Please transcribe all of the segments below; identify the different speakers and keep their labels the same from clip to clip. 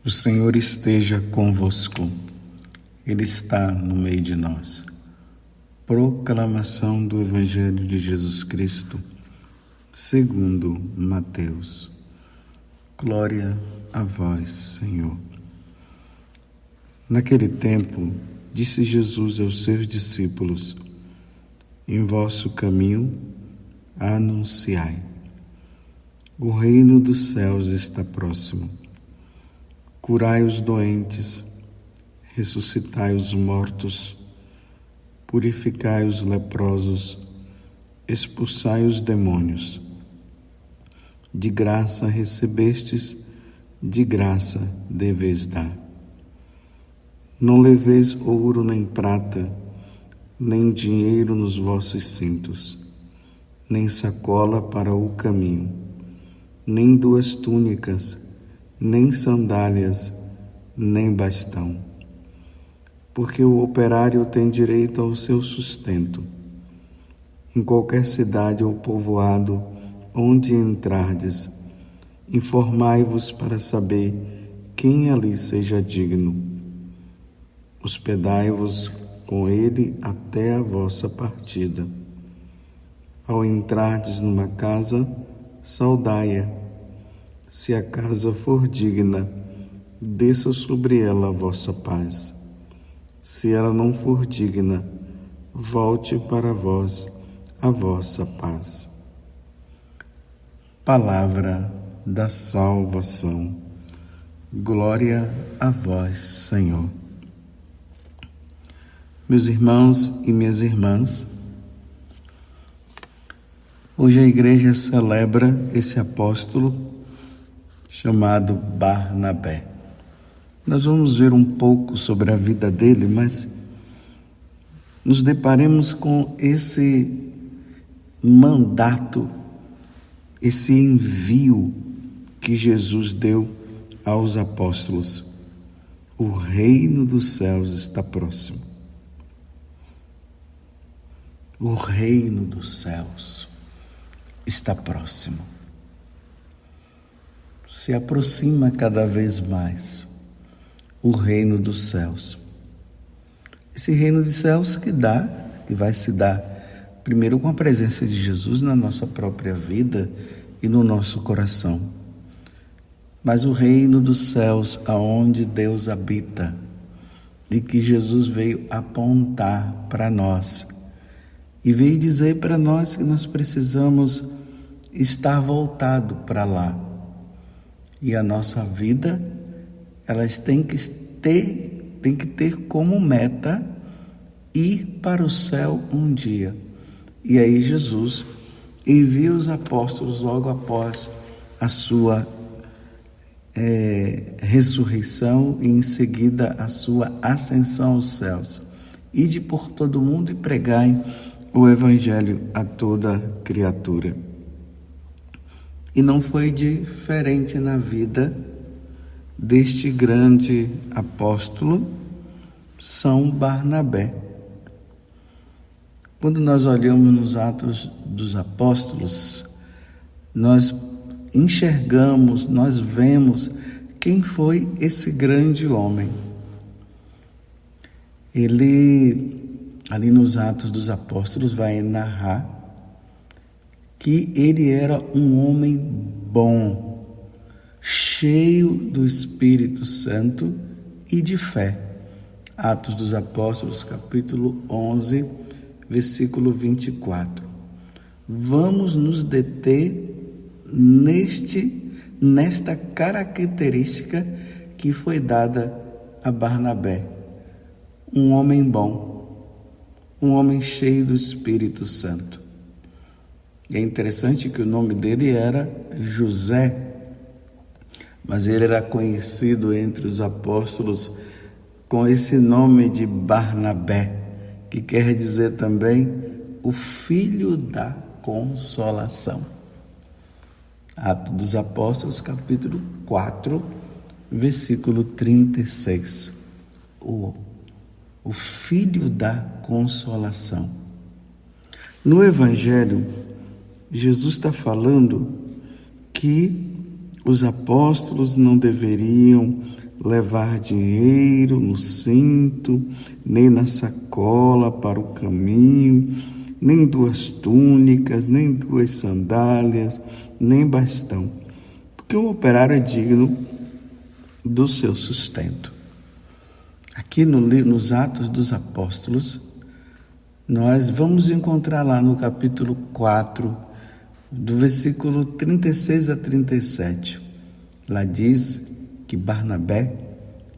Speaker 1: O Senhor esteja convosco, Ele está no meio de nós. Proclamação do Evangelho de Jesus Cristo, segundo Mateus. Glória a vós, Senhor. Naquele tempo, disse Jesus aos seus discípulos: em vosso caminho anunciai. O reino dos céus está próximo. Curai os doentes, ressuscitai os mortos, purificai os leprosos, expulsai os demônios. De graça recebestes, de graça deveis dar. Não leveis ouro nem prata, nem dinheiro nos vossos cintos, nem sacola para o caminho, nem 2 túnicas, nem sandálias, nem bastão. Porque o operário tem direito ao seu sustento. Em qualquer cidade ou povoado onde entrardes, informai-vos para saber quem ali seja digno. Hospedai-vos com ele até a vossa partida. Ao entrardes numa casa, saudai-a. Se a casa for digna, desça sobre ela a vossa paz. Se ela não for digna, volte para vós a vossa paz. Palavra da salvação. Glória a vós, Senhor. Meus irmãos e minhas irmãs, hoje a igreja celebra esse apóstolo chamado Barnabé. Nós vamos ver um pouco sobre a vida dele, mas nos deparemos com esse mandato, esse envio que Jesus deu aos apóstolos. O reino dos céus está próximo. O reino dos céus está próximo. Se aproxima cada vez mais o reino dos céus. Esse reino dos céus que vai se dar primeiro com a presença de Jesus na nossa própria vida e no nosso coração. Mas o reino dos céus aonde Deus habita e que Jesus veio apontar para nós e veio dizer para nós que nós precisamos estar voltado para lá. E a nossa vida, elas tem que ter como meta ir para o céu um dia. E aí Jesus envia os apóstolos logo após a sua ressurreição e em seguida a sua ascensão aos céus. Ide por todo mundo e pregai o Evangelho a toda criatura. E não foi diferente na vida deste grande apóstolo, São Barnabé. Quando nós olhamos nos Atos dos Apóstolos, nós enxergamos, nós vemos quem foi esse grande homem. Ele, ali nos Atos dos Apóstolos, vai narrar que ele era um homem bom, cheio do Espírito Santo e de fé. Atos dos Apóstolos, capítulo 11, versículo 24. Vamos nos deter nesta característica que foi dada a Barnabé. Um homem bom, um homem cheio do Espírito Santo. E é interessante que o nome dele era José, mas ele era conhecido entre os apóstolos com esse nome de Barnabé, que quer dizer também o filho da consolação. Atos dos Apóstolos, capítulo 4, versículo 36. O filho da consolação. No Evangelho, Jesus está falando que os apóstolos não deveriam levar dinheiro no cinto, nem na sacola para o caminho, nem 2 túnicas, nem 2 sandálias, nem bastão, porque o operário é digno do seu sustento. Aqui nos Atos dos Apóstolos, nós vamos encontrar lá no capítulo 4, do versículo 36 a 37. Lá diz que Barnabé,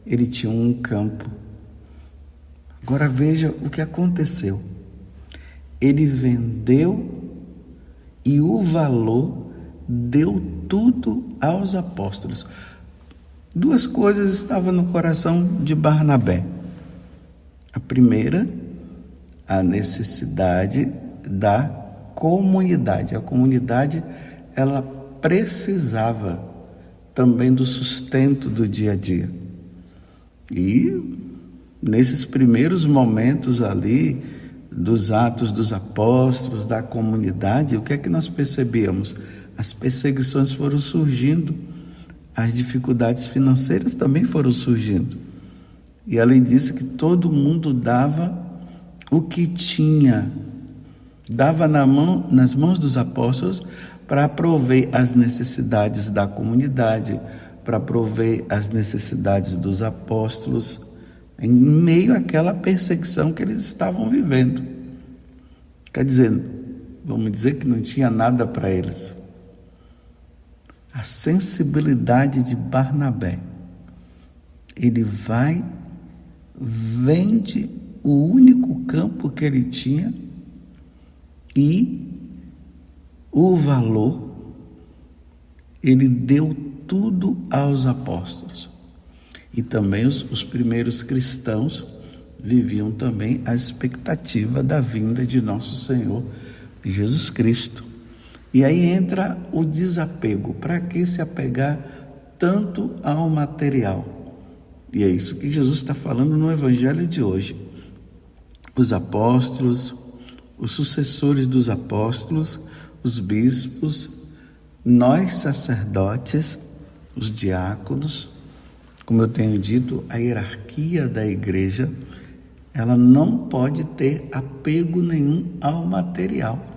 Speaker 1: ele tinha um campo. Agora veja o que aconteceu. Ele vendeu e o valor deu tudo aos apóstolos. 2 coisas estavam no coração de Barnabé. A primeira, a necessidade da comunidade. A comunidade, ela precisava também do sustento do dia a dia. E nesses primeiros momentos ali dos Atos dos Apóstolos, da comunidade, o que é que nós percebíamos? As perseguições foram surgindo, as dificuldades financeiras também foram surgindo. E além disso, que todo mundo dava o que tinha, dava nas mãos dos apóstolos para prover as necessidades da comunidade, para prover as necessidades dos apóstolos, em meio àquela perseguição que eles estavam vivendo. Quer dizer, vamos dizer que não tinha nada para eles. A sensibilidade de Barnabé, ele vai, vende o único campo que ele tinha e o valor, ele deu tudo aos apóstolos. E também os primeiros cristãos viviam também a expectativa da vinda de nosso Senhor Jesus Cristo. E aí entra o desapego. Para que se apegar tanto ao material? E é isso que Jesus está falando no Evangelho de hoje. Os apóstolos, os sucessores dos apóstolos, os bispos, nós sacerdotes, os diáconos, como eu tenho dito, a hierarquia da igreja, ela não pode ter apego nenhum ao material.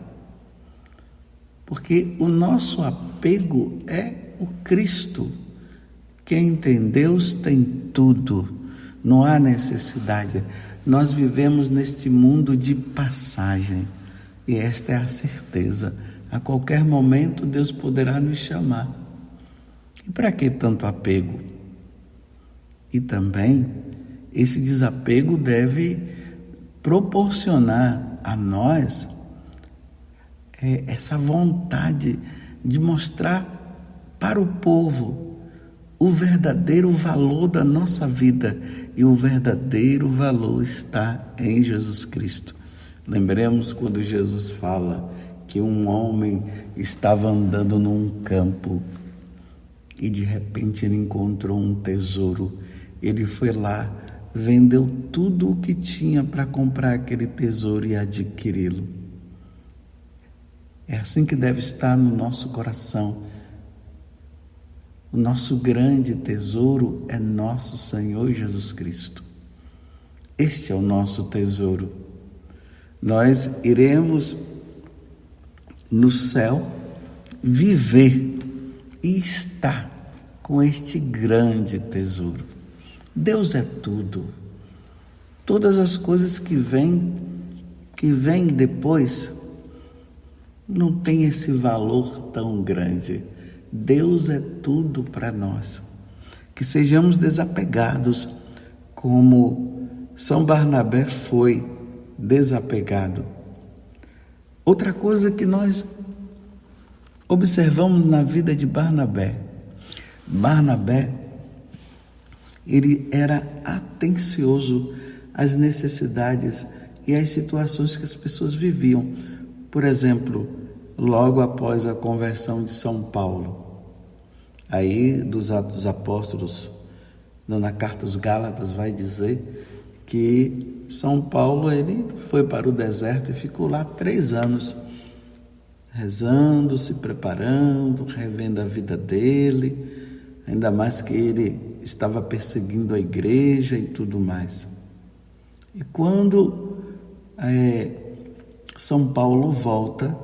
Speaker 1: Porque o nosso apego é o Cristo. Quem tem Deus tem tudo, não há necessidade. Nós vivemos neste mundo de passagem, e esta é a certeza. A qualquer momento Deus poderá nos chamar. E para que tanto apego? E também esse desapego deve proporcionar a nós essa vontade de mostrar para o povo o verdadeiro valor da nossa vida. E o verdadeiro valor está em Jesus Cristo. Lembremos quando Jesus fala que um homem estava andando num campo e de repente ele encontrou um tesouro. Ele foi lá, vendeu tudo o que tinha para comprar aquele tesouro e adquiri-lo. É assim que deve estar no nosso coração. O nosso grande tesouro é nosso Senhor Jesus Cristo. Este é o nosso tesouro. Nós iremos no céu viver e estar com este grande tesouro. Deus é tudo. Todas as coisas que vêm depois não tem esse valor tão grande. Deus é tudo para nós. Que sejamos desapegados como São Barnabé foi desapegado. Outra coisa que nós observamos na vida de Barnabé. Barnabé, ele era atencioso às necessidades e às situações que as pessoas viviam. Por exemplo, logo após a conversão de São Paulo, aí dos Atos dos Apóstolos, na carta aos Gálatas, vai dizer que São Paulo ele foi para o deserto e ficou lá 3 anos, rezando, se preparando, revendo a vida dele, ainda mais que ele estava perseguindo a igreja e tudo mais. E quando São Paulo volta,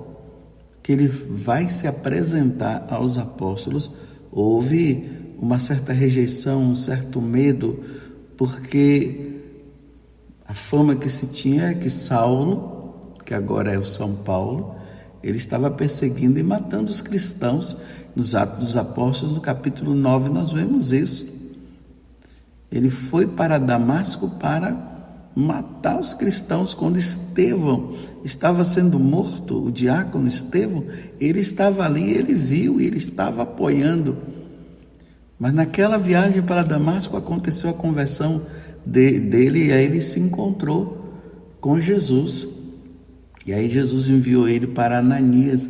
Speaker 1: que ele vai se apresentar aos apóstolos, houve uma certa rejeição, um certo medo, porque a fama que se tinha é que Saulo, que agora é o São Paulo, ele estava perseguindo e matando os cristãos. Nos Atos dos Apóstolos, no capítulo 9, nós vemos isso. Ele foi para Damasco para matar os cristãos. Quando Estevão estava sendo morto, o diácono Estevão, ele estava ali, ele viu e ele estava apoiando. Mas naquela viagem para Damasco aconteceu a conversão dele, e aí ele se encontrou com Jesus. E aí Jesus enviou ele para Ananias,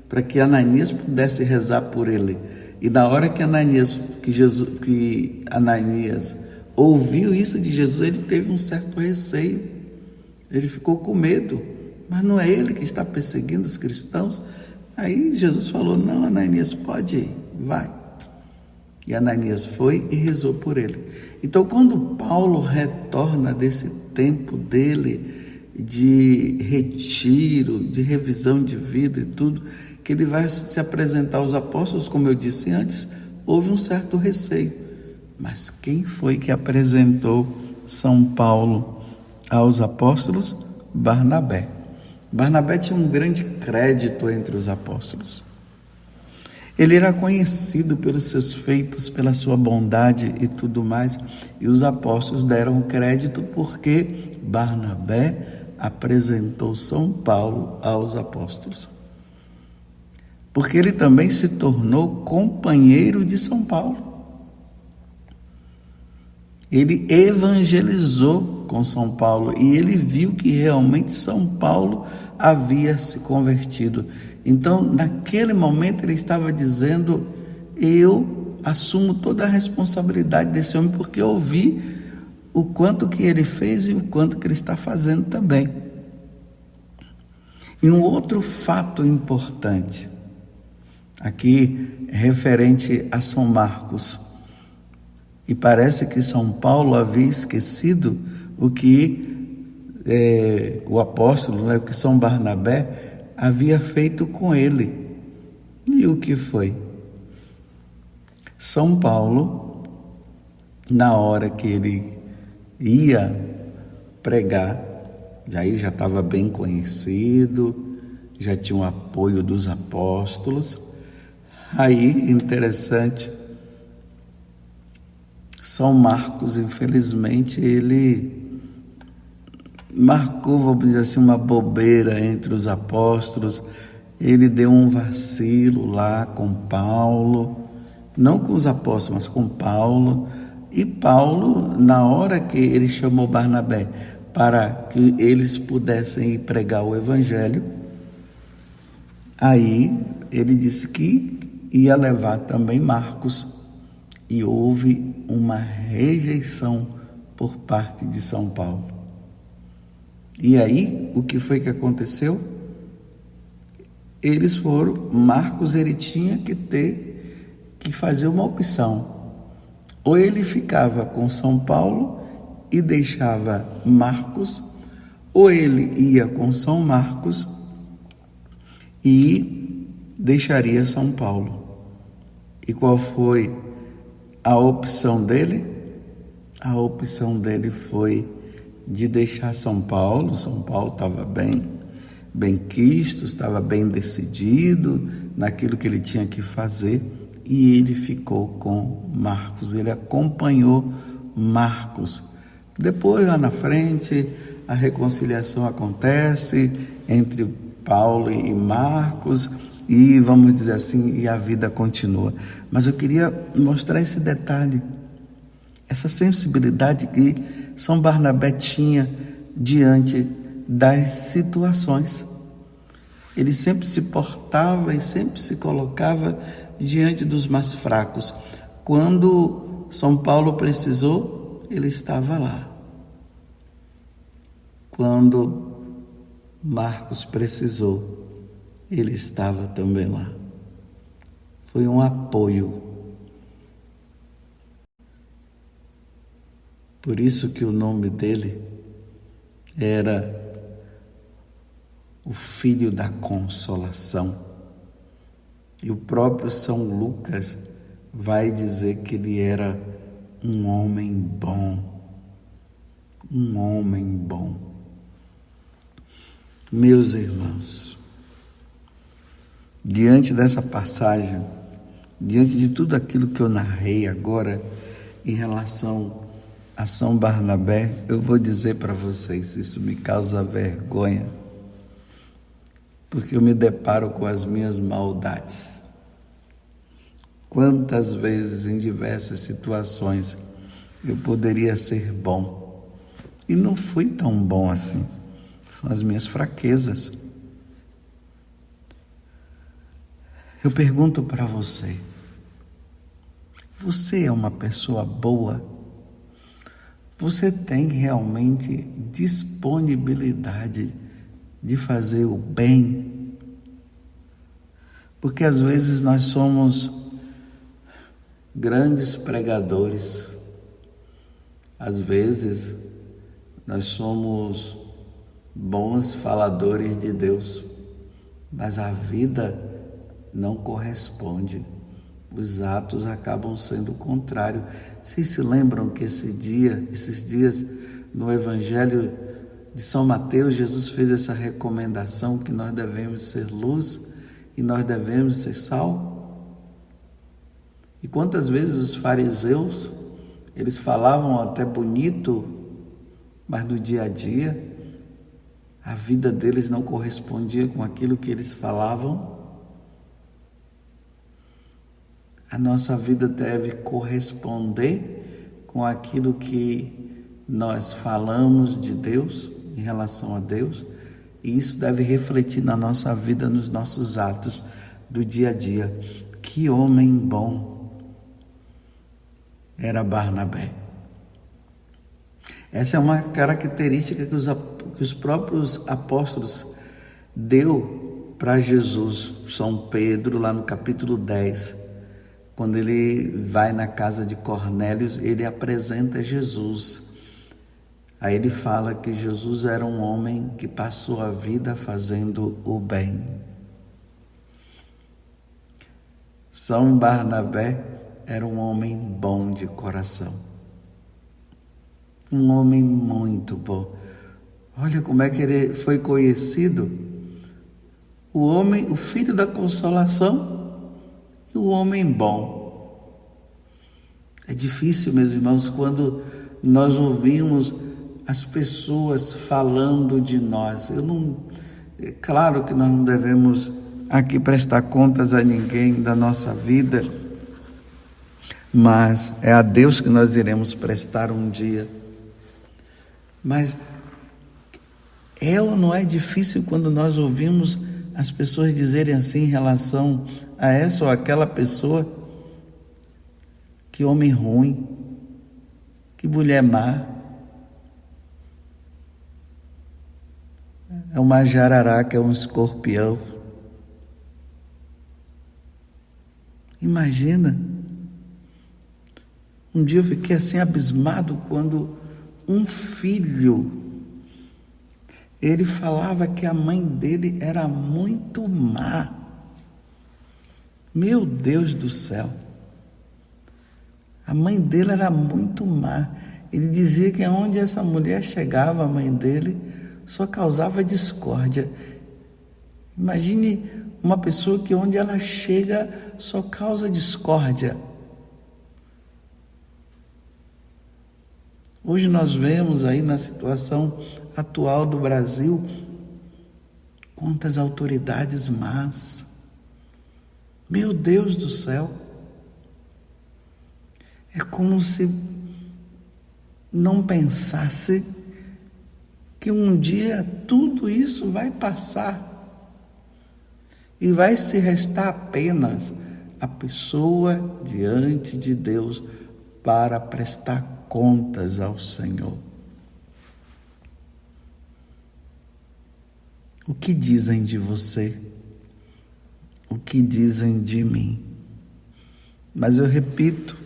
Speaker 1: para que Ananias pudesse rezar por ele. E na hora que Ananias ouviu isso de Jesus, ele teve um certo receio. Ele ficou com medo. Mas não é ele que está perseguindo os cristãos? Aí Jesus falou: não, Ananias, pode ir, vai. E Ananias foi e rezou por ele. Então, quando Paulo retorna desse tempo dele de retiro, de revisão de vida e tudo, que ele vai se apresentar aos apóstolos, como eu disse antes, houve um certo receio. Mas quem foi que apresentou São Paulo aos apóstolos? Barnabé. Barnabé tinha um grande crédito entre os apóstolos. Ele era conhecido pelos seus feitos, pela sua bondade e tudo mais, e os apóstolos deram crédito porque Barnabé apresentou São Paulo aos apóstolos. Porque ele também se tornou companheiro de São Paulo. Ele evangelizou com São Paulo e ele viu que realmente São Paulo havia se convertido. Então, naquele momento, ele estava dizendo: eu assumo toda a responsabilidade desse homem, porque eu vi o quanto que ele fez e o quanto que ele está fazendo também. E um outro fato importante, aqui referente a São Marcos, e parece que São Paulo havia esquecido o que o apóstolo, o que São Barnabé havia feito com ele. E o que foi? São Paulo, na hora que ele ia pregar, já estava bem conhecido, já tinha o apoio dos apóstolos. Aí, interessante, São Marcos, infelizmente, ele marcou, vamos dizer assim, uma bobeira entre os apóstolos. Ele deu um vacilo lá com Paulo, não com os apóstolos, mas com Paulo. E Paulo, na hora que ele chamou Barnabé para que eles pudessem ir pregar o evangelho, aí ele disse que ia levar também Marcos, e houve uma rejeição por parte de São Paulo. E aí, o que foi que aconteceu? Marcos, ele tinha que fazer uma opção. Ou ele ficava com São Paulo e deixava Marcos, ou ele ia com São Marcos e deixaria São Paulo. E qual foi a opção dele? A opção dele foi de deixar São Paulo. São Paulo estava bem quisto, estava bem decidido naquilo que ele tinha que fazer, e ele ficou com Marcos, ele acompanhou Marcos. Depois, lá na frente, a reconciliação acontece entre Paulo e Marcos, e vamos dizer assim, e a vida continua. Mas eu queria mostrar esse detalhe, essa sensibilidade que São Barnabé tinha diante das situações. Ele sempre se portava e sempre se colocava diante dos mais fracos. Quando São Paulo precisou, ele estava lá. Quando Marcos precisou, ele estava também lá. Foi um apoio. Por isso que o nome dele era o Filho da Consolação. E o próprio São Lucas vai dizer que ele era um homem bom. Um homem bom. Meus irmãos, diante dessa passagem, diante de tudo aquilo que eu narrei agora em relação a São Barnabé, eu vou dizer para vocês, isso me causa vergonha, porque eu me deparo com as minhas maldades. Quantas vezes, em diversas situações, eu poderia ser bom e não fui tão bom assim. São as minhas fraquezas. Eu pergunto para você: você é uma pessoa boa? Você tem realmente disponibilidade de fazer o bem? Porque às vezes nós somos grandes pregadores, às vezes nós somos bons faladores de Deus, mas a vida não corresponde. Os atos acabam sendo o contrário. Vocês se lembram que esses dias, no Evangelho de São Mateus, Jesus fez essa recomendação que nós devemos ser luz e nós devemos ser sal? E quantas vezes os fariseus, eles falavam até bonito, mas no dia a dia, a vida deles não correspondia com aquilo que eles falavam? A nossa vida deve corresponder com aquilo que nós falamos de Deus, em relação a Deus, e isso deve refletir na nossa vida, nos nossos atos do dia a dia. Que homem bom era Barnabé. Essa é uma característica que os próprios apóstolos deu para Jesus. São Pedro, lá no capítulo 10, quando ele vai na casa de Cornélio, ele apresenta Jesus. Aí ele fala que Jesus era um homem que passou a vida fazendo o bem. São Barnabé era um homem bom de coração. Um homem muito bom. Olha como é que ele foi conhecido. O filho da consolação e o homem bom. É difícil, meus irmãos, quando nós ouvimos as pessoas falando de nós. É claro que nós não devemos aqui prestar contas a ninguém da nossa vida, mas é a Deus que nós iremos prestar um dia. Mas é ou não é difícil quando nós ouvimos as pessoas dizerem assim em relação a essa ou aquela pessoa? Que homem ruim, que mulher má, é uma jararaca, é um escorpião. Imagina, um dia eu fiquei assim abismado quando um filho, ele falava que a mãe dele era muito má. Meu Deus do céu, a mãe dele era muito má. Ele dizia que onde essa mulher chegava, a mãe dele só causava discórdia. Imagine uma pessoa que onde ela chega só causa discórdia. Hoje nós vemos aí na situação atual do Brasil quantas autoridades más. Meu Deus do céu. É como se não pensasse que um dia tudo isso vai passar e vai se restar apenas a pessoa diante de Deus para prestar contas ao Senhor. O que dizem de você? O que dizem de mim? Mas eu repito,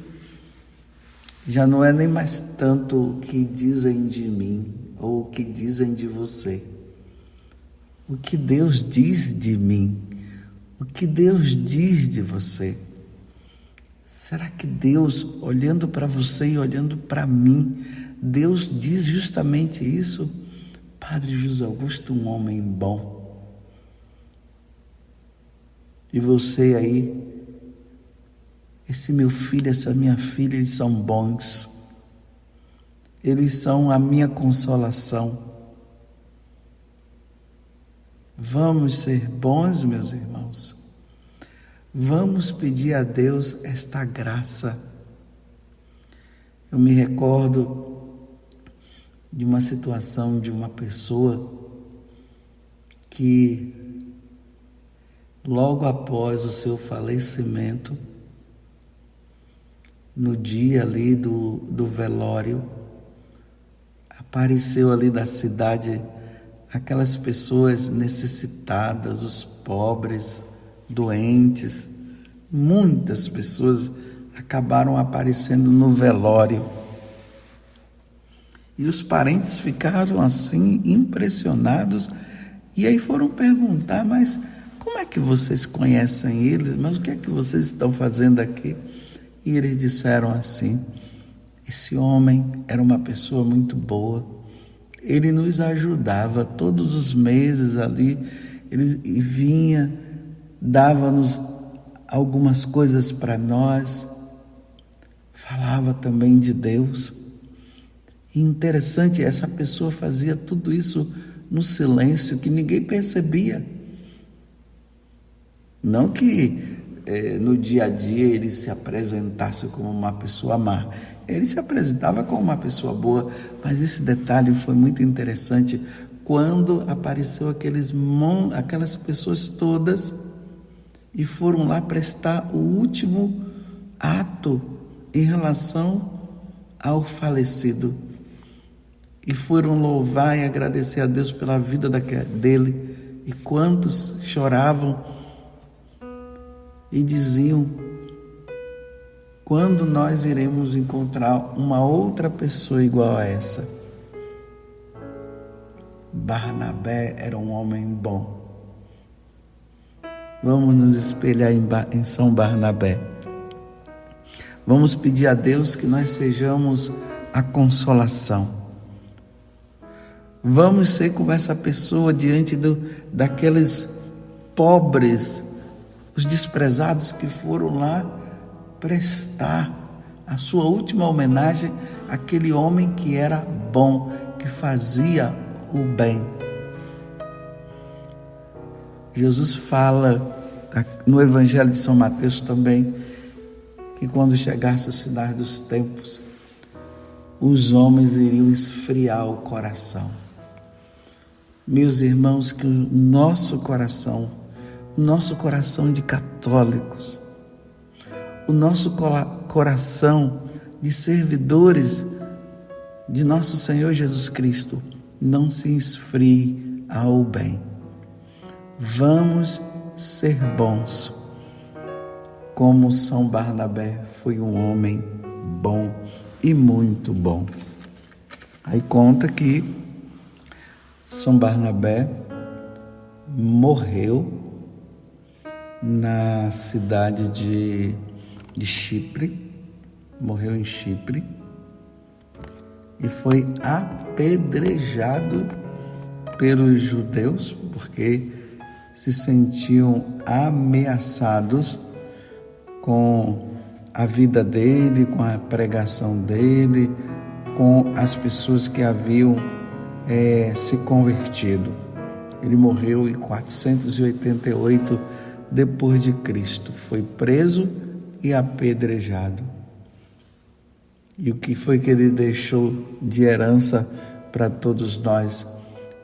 Speaker 1: Já não é nem mais tanto o que dizem de mim ou o que dizem de você. O que Deus diz de mim, o que Deus diz de você. Será que Deus, olhando para você e olhando para mim, Deus diz justamente isso? Padre José Augusto, um homem bom. E você aí, esse meu filho, essa minha filha, eles são bons. Eles são a minha consolação. Vamos ser bons, meus irmãos. Vamos pedir a Deus esta graça. Eu me recordo de uma situação de uma pessoa que logo após o seu falecimento, no dia ali do velório, apareceu ali da cidade aquelas pessoas necessitadas, os pobres, doentes. Muitas pessoas acabaram aparecendo no velório. E os parentes ficaram assim impressionados e aí foram perguntar: mas como é que vocês conhecem ele? Mas o que é que vocês estão fazendo aqui? E eles disseram assim: esse homem era uma pessoa muito boa, ele nos ajudava todos os meses ali, ele vinha, dava-nos algumas coisas para nós, falava também de Deus. E interessante, essa pessoa fazia tudo isso no silêncio, que ninguém percebia. Não que no dia a dia ele se apresentasse como uma pessoa má, ele se apresentava como uma pessoa boa, mas esse detalhe foi muito interessante. Quando apareceu aquelas pessoas todas e foram lá prestar o último ato em relação ao falecido, e foram louvar e agradecer a Deus pela vida dele, e quantos choravam e diziam: quando nós iremos encontrar uma outra pessoa igual a essa? Barnabé era um homem bom. Vamos nos espelhar em São Barnabé. Vamos pedir a Deus que nós sejamos a consolação. Vamos ser como essa pessoa diante daqueles pobres, os desprezados que foram lá prestar a sua última homenagem àquele homem que era bom, que fazia o bem. Jesus fala no Evangelho de São Mateus também que quando chegasse o sinal dos tempos, os homens iriam esfriar o coração. Meus irmãos, que o nosso coração de católicos, o nosso coração de servidores de nosso Senhor Jesus Cristo não se esfrie ao bem. Vamos ser bons, como São Barnabé foi um homem bom e muito bom. Aí conta que São Barnabé morreu na cidade de Chipre, morreu em Chipre e foi apedrejado pelos judeus, porque se sentiam ameaçados com a vida dele, com a pregação dele, com as pessoas que haviam se convertido. Ele morreu em 488 depois de Cristo, foi preso e apedrejado. E o que foi que ele deixou de herança para todos nós?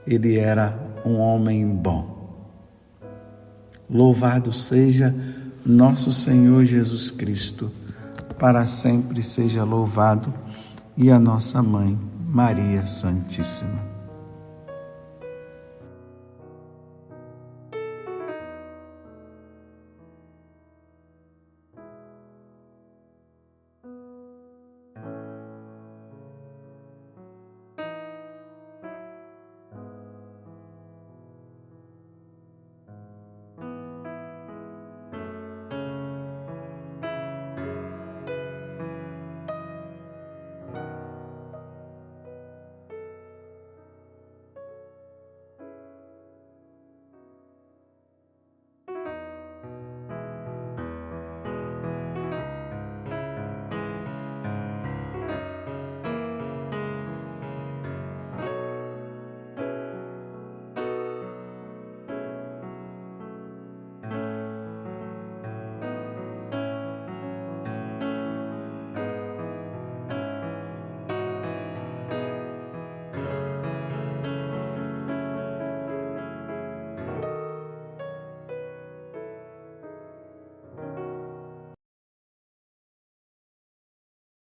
Speaker 1: Ele era um homem bom. Louvado seja nosso Senhor Jesus Cristo, para sempre seja louvado, e a nossa Mãe, Maria Santíssima.